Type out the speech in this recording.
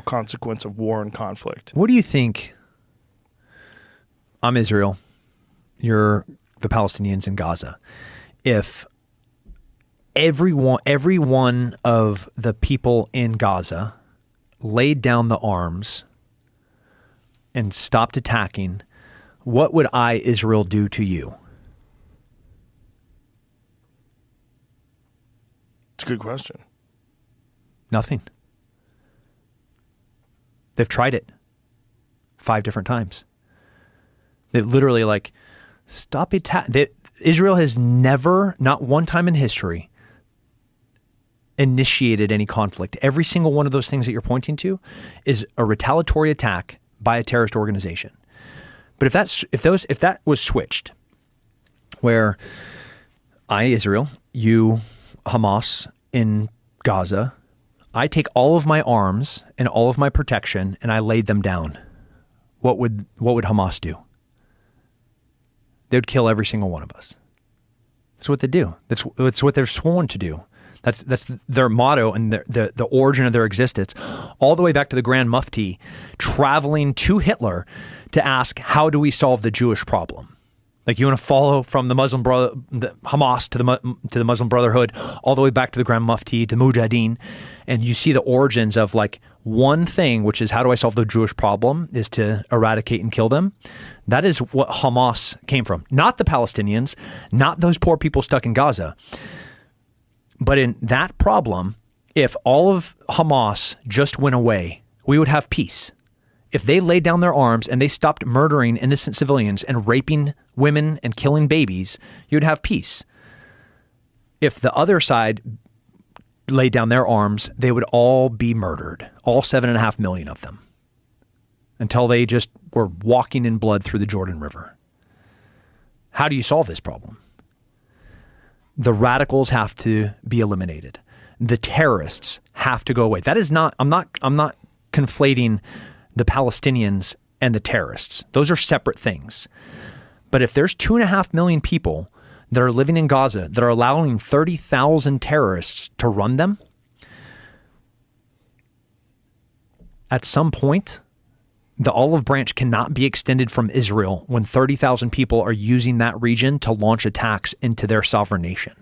consequence of war and conflict. What do you think? I'm Israel. You're the Palestinians in Gaza. If every one of the people in Gaza laid down the arms and stopped attacking, what would I, Israel, do to you? It's a good question. Nothing. They've tried it 5 different times. They literally stop attacking. Israel has never, not one time in history, initiated any conflict. Every single one of those things that you're pointing to is a retaliatory attack by a terrorist organization. But if that was switched, where I, Israel, you, Hamas in Gaza, I take all of my arms and all of my protection and I laid them down, what would Hamas do? They would kill every single one of us. That's what they do. That's what they're sworn to do. That's their motto and the origin of their existence, all the way back to the Grand Mufti traveling to Hitler to ask, how do we solve the Jewish problem? Like, you want to follow from the Hamas to the Muslim Brotherhood, all the way back to the Grand Mufti, to Mujahideen, and you see the origins of one thing, which is, how do I solve the Jewish problem, is to eradicate and kill them. That is what Hamas came from. Not the Palestinians, not those poor people stuck in Gaza. But in that problem, if all of Hamas just went away, we would have peace. If they laid down their arms and they stopped murdering innocent civilians and raping women and killing babies, you'd have peace. If the other side laid down their arms, they would all be murdered, all 7.5 million of them, until they just were walking in blood through the Jordan River. How do you solve this problem? The radicals have to be eliminated. The terrorists have to go away. That is not, I'm not conflating the Palestinians and the terrorists. Those are separate things. But if there's 2.5 million people that are living in Gaza that are allowing 30,000 terrorists to run them, at some point, the olive branch cannot be extended from Israel when 30,000 people are using that region to launch attacks into their sovereign nation.